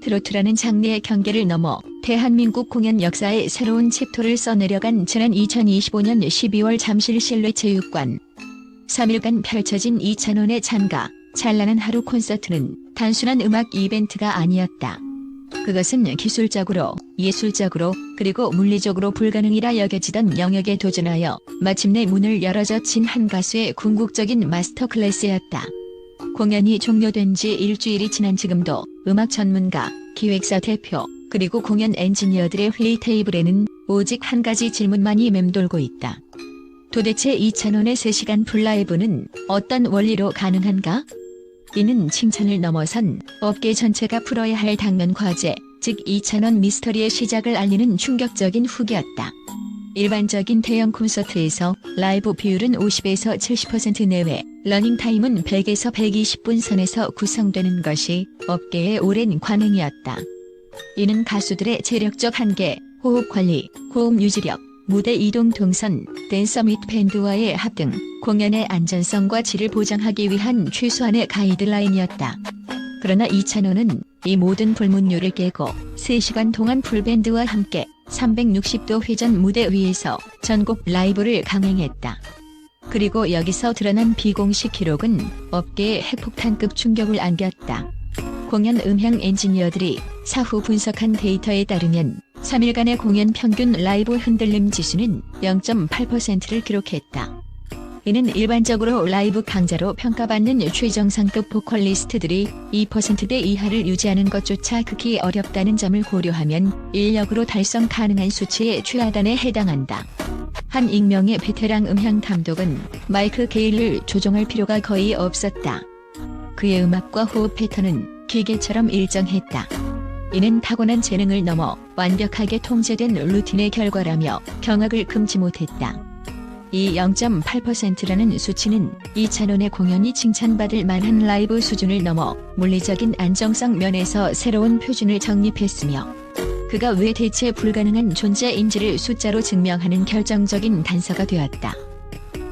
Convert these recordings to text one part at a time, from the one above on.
트로트라는 장르의 경계를 넘어 대한민국 공연 역사의 새로운 챕터를 써내려간 지난 2025년 12월 잠실 실내체육관 3일간 펼쳐진 이찬원의 찬가 찬란한 하루 콘서트는 단순한 음악 이벤트가 아니었다. 그것은 기술적으로, 예술적으로, 그리고 물리적으로 불가능이라 여겨지던 영역에 도전하여 마침내 문을 열어젖힌 한 가수의 궁극적인 마스터 클래스였다. 공연이 종료된 지 일주일이 지난 지금도 음악 전문가, 기획사 대표, 그리고 공연 엔지니어들의 회의 테이블에는 오직 한 가지 질문만이 맴돌고 있다. 도대체 이찬원의 3시간 풀라이브는 어떤 원리로 가능한가? 이는 칭찬을 넘어선 업계 전체가 풀어야 할 당면 과제, 즉 이찬원 미스터리의 시작을 알리는 충격적인 후기였다. 일반적인 대형 콘서트에서 라이브 비율은 50에서 70% 내외, 러닝타임은 100에서 120분 선에서 구성되는 것이 업계의 오랜 관행이었다. 이는 가수들의 체력적 한계, 호흡 관리, 고음 유지력, 무대 이동 동선, 댄서 및 밴드와의 합 등 공연의 안전성과 질을 보장하기 위한 최소한의 가이드라인이었다. 그러나 이찬원은 이 모든 불문율을 깨고 3시간 동안 풀밴드와 함께 360도 회전 무대 위에서 전곡 라이브를 강행했다. 그리고 여기서 드러난 비공식 기록은 업계에 핵폭탄급 충격을 안겼다. 공연 음향 엔지니어들이 사후 분석한 데이터에 따르면 3일간의 공연 평균 라이브 흔들림 지수는 0.8%를 기록했다. 이는 일반적으로 라이브 강자로 평가받는 최정상급 보컬리스트들이 2%대 이하를 유지하는 것조차 극히 어렵다는 점을 고려하면 인력으로 달성 가능한 수치의 최하단에 해당한다. 한 익명의 베테랑 음향 감독은 마이크 게일을 조정할 필요가 거의 없었다. 그의 음악과 호흡 패턴은 기계처럼 일정했다. 이는 타고난 재능을 넘어 완벽하게 통제된 루틴의 결과라며 경악을 금치 못했다. 이 0.8%라는 수치는 이찬원의 공연이 칭찬받을 만한 라이브 수준을 넘어 물리적인 안정성 면에서 새로운 표준을 정립했으며 그가 왜 대체 불가능한 존재인지를 숫자로 증명하는 결정적인 단서가 되었다.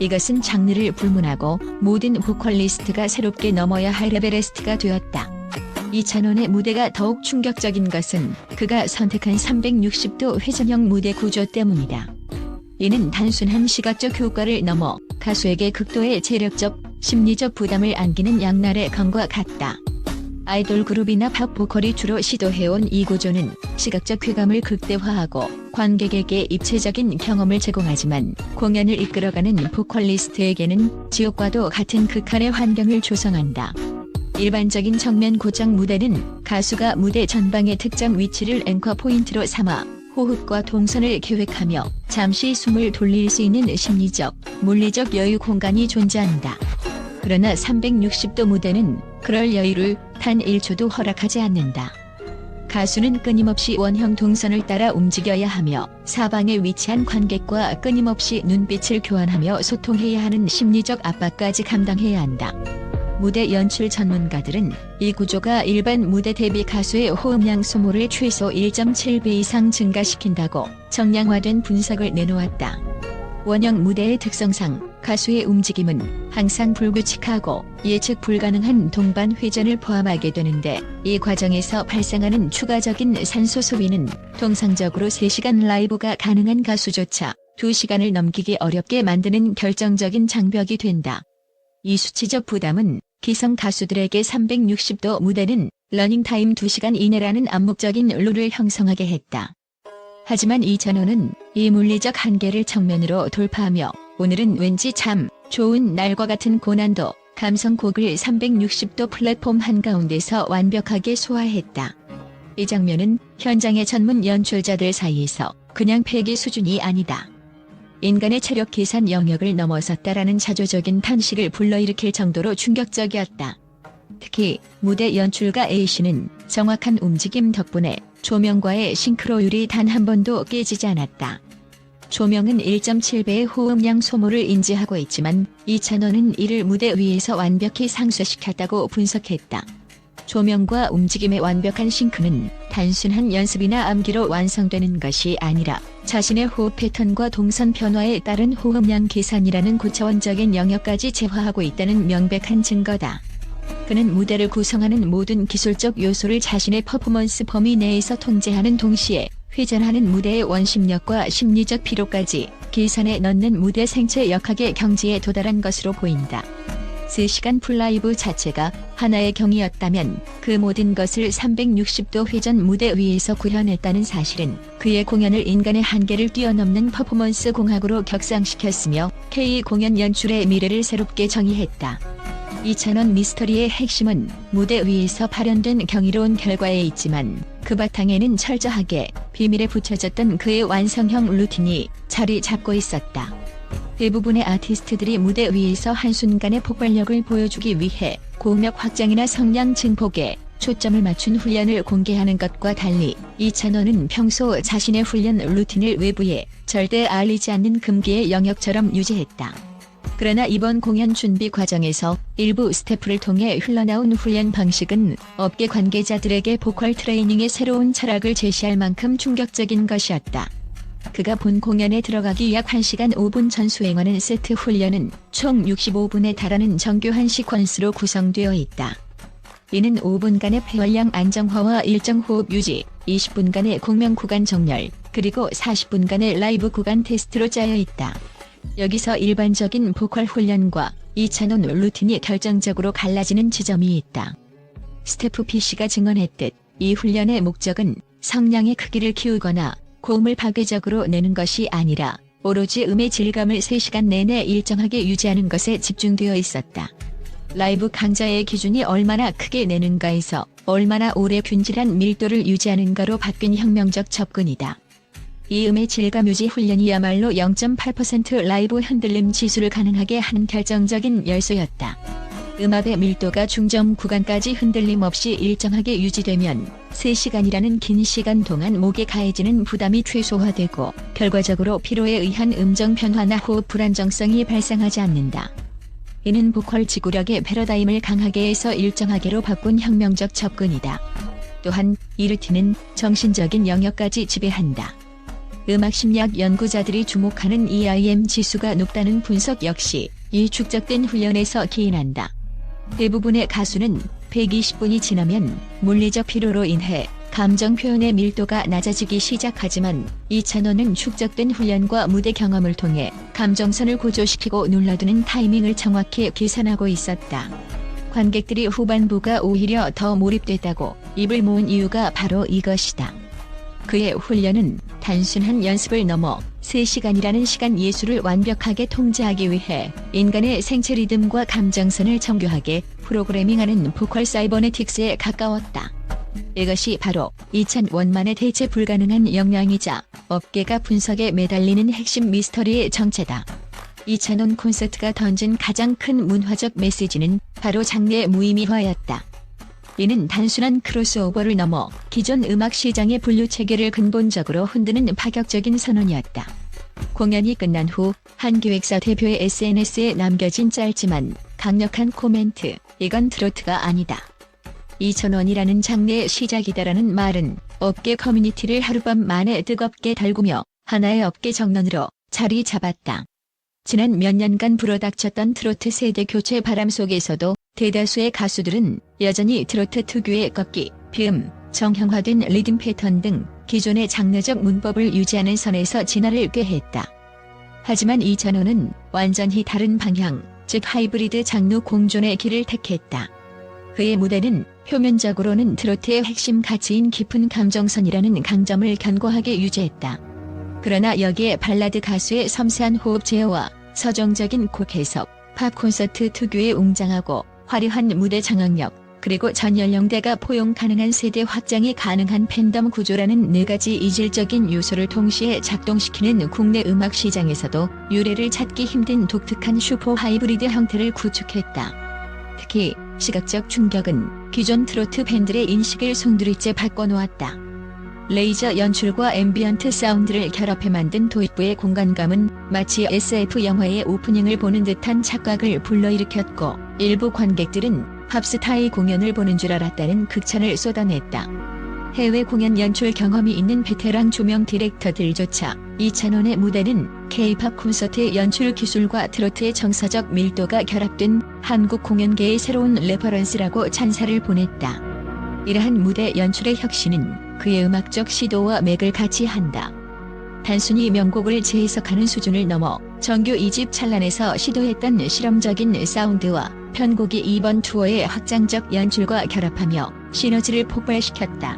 이것은 장르를 불문하고 모든 보컬리스트가 새롭게 넘어야 할 에베레스트가 되었다. 이찬원의 무대가 더욱 충격적인 것은 그가 선택한 360도 회전형 무대 구조 때문이다. 이는 단순한 시각적 효과를 넘어 가수에게 극도의 체력적, 심리적 부담을 안기는 양날의 검과 같다. 아이돌 그룹이나 팝 보컬이 주로 시도해온 이 구조는 시각적 쾌감을 극대화하고 관객에게 입체적인 경험을 제공하지만 공연을 이끌어가는 보컬리스트에게는 지옥과도 같은 극한의 환경을 조성한다. 일반적인 정면 고정 무대는 가수가 무대 전방의 특정 위치를 앵커 포인트로 삼아 호흡과 동선을 계획하며 잠시 숨을 돌릴 수 있는 심리적, 물리적 여유 공간이 존재한다. 그러나 360도 무대는 그럴 여유를 단 1초도 허락하지 않는다. 가수는 끊임없이 원형 동선을 따라 움직여야 하며 사방에 위치한 관객과 끊임없이 눈빛을 교환하며 소통해야 하는 심리적 압박까지 감당해야 한다. 무대 연출 전문가들은 이 구조가 일반 무대 대비 가수의 호흡량 소모를 최소 1.7배 이상 증가시킨다고 정량화된 분석을 내놓았다. 원형 무대의 특성상 가수의 움직임은 항상 불규칙하고 예측 불가능한 동반 회전을 포함하게 되는데 이 과정에서 발생하는 추가적인 산소 소비는 통상적으로 3시간 라이브가 가능한 가수조차 2시간을 넘기기 어렵게 만드는 결정적인 장벽이 된다. 이 수치적 부담은 기성 가수들에게 360도 무대는 러닝타임 2시간 이내라는 암묵적인 룰을 형성하게 했다. 하지만 이찬원은 이 물리적 한계를 정면으로 돌파하며 오늘은 왠지 참 좋은 날과 같은 고난도 감성곡을 360도 플랫폼 한가운데서 완벽하게 소화했다. 이 장면은 현장의 전문 연출자들 사이에서 그냥 패기 수준이 아니다. 인간의 체력 계산 영역을 넘어섰다라는 자조적인 탄식을 불러일으킬 정도로 충격적이었다. 특히 무대 연출가 A씨는 정확한 움직임 덕분에 조명과의 싱크로율이 단 한 번도 깨지지 않았다. 조명은 1.7배의 호흡량 소모를 인지하고 있지만 이찬원은 이를 무대 위에서 완벽히 상쇄시켰다고 분석했다. 조명과 움직임의 완벽한 싱크는 단순한 연습이나 암기로 완성되는 것이 아니라 자신의 호흡 패턴과 동선 변화에 따른 호흡량 계산이라는 고차원적인 영역까지 재화하고 있다는 명백한 증거다. 그는 무대를 구성하는 모든 기술적 요소를 자신의 퍼포먼스 범위 내에서 통제하는 동시에 회전하는 무대의 원심력과 심리적 피로까지 계산에 넣는 무대 생체 역학의 경지에 도달한 것으로 보인다. 3시간 풀라이브 자체가 하나의 경이였다면 그 모든 것을 360도 회전 무대 위에서 구현했다는 사실은 그의 공연을 인간의 한계를 뛰어넘는 퍼포먼스 공학으로 격상시켰으며 K 공연 연출의 미래를 새롭게 정의했다. 이찬원 미스터리의 핵심은 무대 위에서 발현된 경이로운 결과에 있지만 그 바탕에는 철저하게 비밀에 붙여졌던 그의 완성형 루틴이 자리 잡고 있었다. 대부분의 아티스트들이 무대 위에서 한순간의 폭발력을 보여주기 위해 고음역 확장이나 성량 증폭에 초점을 맞춘 훈련을 공개하는 것과 달리 이찬원은 평소 자신의 훈련 루틴을 외부에 절대 알리지 않는 금기의 영역처럼 유지했다. 그러나 이번 공연 준비 과정에서 일부 스태프를 통해 흘러나온 훈련 방식은 업계 관계자들에게 보컬 트레이닝의 새로운 철학을 제시할 만큼 충격적인 것이었다. 그가 본 공연에 들어가기 약 1시간 5분 전 수행하는 세트 훈련은 총 65분에 달하는 정교한 시퀀스로 구성되어 있다. 이는 5분간의 폐활량 안정화와 일정 호흡 유지, 20분간의 공명 구간 정렬, 그리고 40분간의 라이브 구간 테스트로 짜여 있다. 여기서 일반적인 보컬 훈련과 이찬원 루틴이 결정적으로 갈라지는 지점이 있다. 스태프 PC가 증언했듯 이 훈련의 목적은 성량의 크기를 키우거나 고음을 파괴적으로 내는 것이 아니라 오로지 음의 질감을 3시간 내내 일정하게 유지하는 것에 집중되어 있었다. 라이브 강자의 기준이 얼마나 크게 내는가에서 얼마나 오래 균질한 밀도를 유지하는가로 바뀐 혁명적 접근이다. 이 음의 질감 유지 훈련이야말로 0.8% 라이브 흔들림 지수를 가능하게 하는 결정적인 열쇠였다. 음압의 밀도가 중점 구간까지 흔들림 없이 일정하게 유지되면 3시간이라는 긴 시간 동안 목에 가해지는 부담이 최소화되고 결과적으로 피로에 의한 음정 변화나 호흡 불안정성이 발생하지 않는다. 이는 보컬 지구력의 패러다임을 강하게에서 일정하게로 바꾼 혁명적 접근이다. 또한 이 루틴은 정신적인 영역까지 지배한다. 음악 심리학 연구자들이 주목하는 EIM 지수가 높다는 분석 역시 이 축적된 훈련에서 기인한다. 대부분의 가수는 120분이 지나면 물리적 피로로 인해 감정 표현의 밀도가 낮아지기 시작하지만 이찬원은 축적된 훈련과 무대 경험을 통해 감정선을 고조시키고 눌러두는 타이밍을 정확히 계산하고 있었다. 관객들이 후반부가 오히려 더 몰입됐다고 입을 모은 이유가 바로 이것이다. 그의 훈련은 단순한 연습을 넘어 3시간이라는 시간 예술을 완벽하게 통제하기 위해 인간의 생체 리듬과 감정선을 정교하게 프로그래밍하는 보컬 사이버네틱스에 가까웠다. 이것이 바로 이찬원만의 대체 불가능한 역량이자 업계가 분석에 매달리는 핵심 미스터리의 정체다. 이찬원 콘서트가 던진 가장 큰 문화적 메시지는 바로 장르의 무의미화였다. 이는 단순한 크로스오버를 넘어 기존 음악 시장의 분류 체계를 근본적으로 흔드는 파격적인 선언이었다. 공연이 끝난 후 한 기획사 대표의 SNS에 남겨진 짧지만 강력한 코멘트, 이건 트로트가 아니다. 이찬원이라는 장르의 시작이다라는 말은 업계 커뮤니티를 하룻밤 만에 뜨겁게 달구며 하나의 업계 정론으로 자리 잡았다. 지난 몇 년간 불어닥쳤던 트로트 세대 교체 바람 속에서도 대다수의 가수들은 여전히 트로트 특유의 꺾기, 비음, 정형화된 리듬 패턴 등 기존의 장르적 문법을 유지하는 선에서 진화를 꾀했다. 하지만 이찬원은 완전히 다른 방향, 즉 하이브리드 장르 공존의 길을 택했다. 그의 무대는 표면적으로는 트로트의 핵심 가치인 깊은 감정선이라는 강점을 견고하게 유지했다. 그러나 여기에 발라드 가수의 섬세한 호흡 제어와 서정적인 곡 해석, 팝 콘서트 특유의 웅장하고 화려한 무대 장악력, 그리고 전 연령대가 포용 가능한 세대 확장이 가능한 팬덤 구조라는 4가지 이질적인 요소를 동시에 작동시키는 국내 음악 시장에서도 유례를 찾기 힘든 독특한 슈퍼 하이브리드 형태를 구축했다. 특히 시각적 충격은 기존 트로트 팬들의 인식을 송두리째 바꿔놓았다. 레이저 연출과 앰비언트 사운드를 결합해 만든 도입부의 공간감은 마치 SF 영화의 오프닝을 보는 듯한 착각을 불러일으켰고 일부 관객들은 팝스타의 공연을 보는 줄 알았다는 극찬을 쏟아냈다. 해외 공연 연출 경험이 있는 베테랑 조명 디렉터들조차 이찬원의 무대는 K-팝 콘서트의 연출 기술과 트로트의 정서적 밀도가 결합된 한국 공연계의 새로운 레퍼런스라고 찬사를 보냈다. 이러한 무대 연출의 혁신은 그의 음악적 시도와 맥을 같이 한다. 단순히 명곡을 재해석하는 수준을 넘어 정규 2집 찬란에서 시도했던 실험적인 사운드와 편곡이 이번 투어의 확장적 연출과 결합하며 시너지를 폭발시켰다.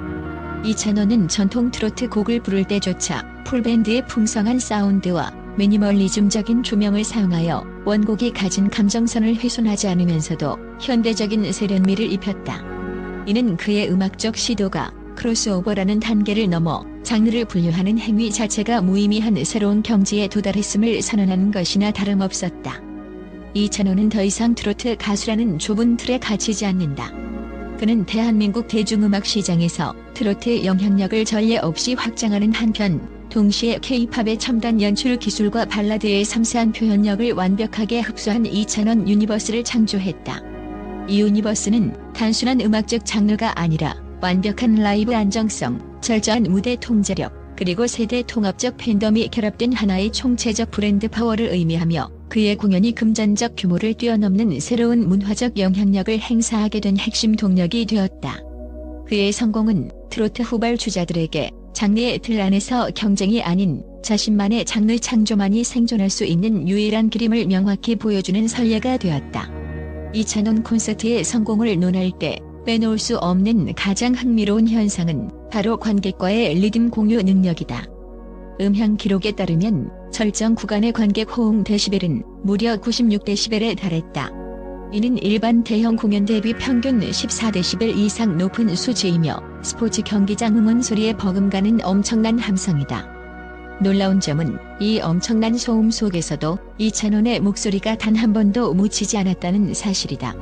이찬원은 전통 트로트 곡을 부를 때조차 풀밴드의 풍성한 사운드와 미니멀리즘적인 조명을 사용하여 원곡이 가진 감정선을 훼손하지 않으면서도 현대적인 세련미를 입혔다. 이는 그의 음악적 시도가 크로스오버라는 단계를 넘어 장르를 분류하는 행위 자체가 무의미한 새로운 경지에 도달했음을 선언하는 것이나 다름없었다. 이찬원은 더 이상 트로트 가수라는 좁은 틀에 갇히지 않는다. 그는 대한민국 대중음악 시장에서 트로트의 영향력을 전례 없이 확장하는 한편 동시에 K-팝의 첨단 연출 기술과 발라드의 섬세한 표현력을 완벽하게 흡수한 이찬원 유니버스를 창조했다. 이 유니버스는 단순한 음악적 장르가 아니라 완벽한 라이브 안정성, 철저한 무대 통제력, 그리고 세대 통합적 팬덤이 결합된 하나의 총체적 브랜드 파워를 의미하며 그의 공연이 금전적 규모를 뛰어넘는 새로운 문화적 영향력을 행사하게 된 핵심 동력이 되었다. 그의 성공은 트로트 후발주자들에게 장르의 틀 안에서 경쟁이 아닌 자신만의 장르 창조만이 생존할 수 있는 유일한 그림을 명확히 보여주는 선례가 되었다. 이찬원 콘서트의 성공을 논할 때 빼놓을 수 없는 가장 흥미로운 현상은 바로 관객과의 리듬 공유 능력이다. 음향 기록에 따르면 설정 구간의 관객 호응 데시벨은 무려 96데시벨에 달했다. 이는 일반 대형 공연 대비 평균 14데시벨 이상 높은 수치이며 스포츠 경기장 응원 소리에 버금가는 엄청난 함성이다. 놀라운 점은 이 엄청난 소음 속에서도 이찬원의 목소리가 단 한 번도 묻히지 않았다는 사실이다.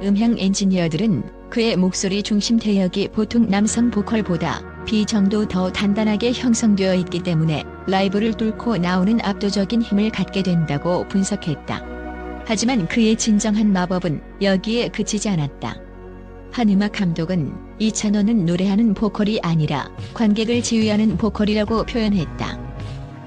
음향 엔지니어들은 그의 목소리 중심 대역이 보통 남성 보컬보다 비정도 더 단단하게 형성되어 있기 때문에 라이브를 뚫고 나오는 압도적인 힘을 갖게 된다고 분석했다. 하지만 그의 진정한 마법은 여기에 그치지 않았다. 한 음악 감독은 이찬원은 노래하는 보컬이 아니라 관객을 지휘하는 보컬이라고 표현했다.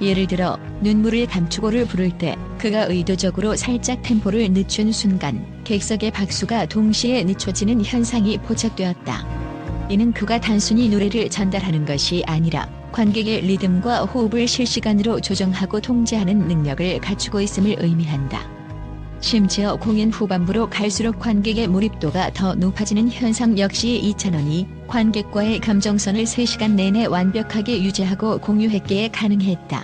예를 들어 눈물을 감추고를 부를 때 그가 의도적으로 살짝 템포를 늦춘 순간 객석의 박수가 동시에 늦춰지는 현상이 포착되었다. 이는 그가 단순히 노래를 전달하는 것이 아니라 관객의 리듬과 호흡을 실시간으로 조정하고 통제하는 능력을 갖추고 있음을 의미한다. 심지어 공연 후반부로 갈수록 관객의 몰입도가 더 높아지는 현상 역시 이찬원이 관객과의 감정선을 3시간 내내 완벽하게 유지하고 공유했기에 가능했다.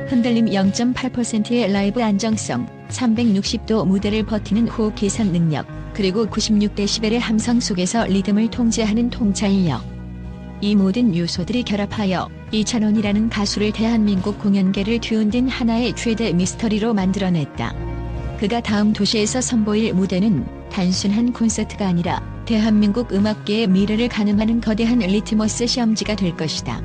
흔들림 0.8%의 라이브 안정성, 360도 무대를 버티는 호흡 계산 능력, 그리고 96데시벨의 함성 속에서 리듬을 통제하는 통찰력. 이 모든 요소들이 결합하여 이찬원이라는 가수를 대한민국 공연계를 뒤흔든 하나의 최대 미스터리로 만들어냈다. 그가 다음 도시에서 선보일 무대는 단순한 콘서트가 아니라 대한민국 음악계의 미래를 가늠하는 거대한 리트머스 시험지가 될 것이다.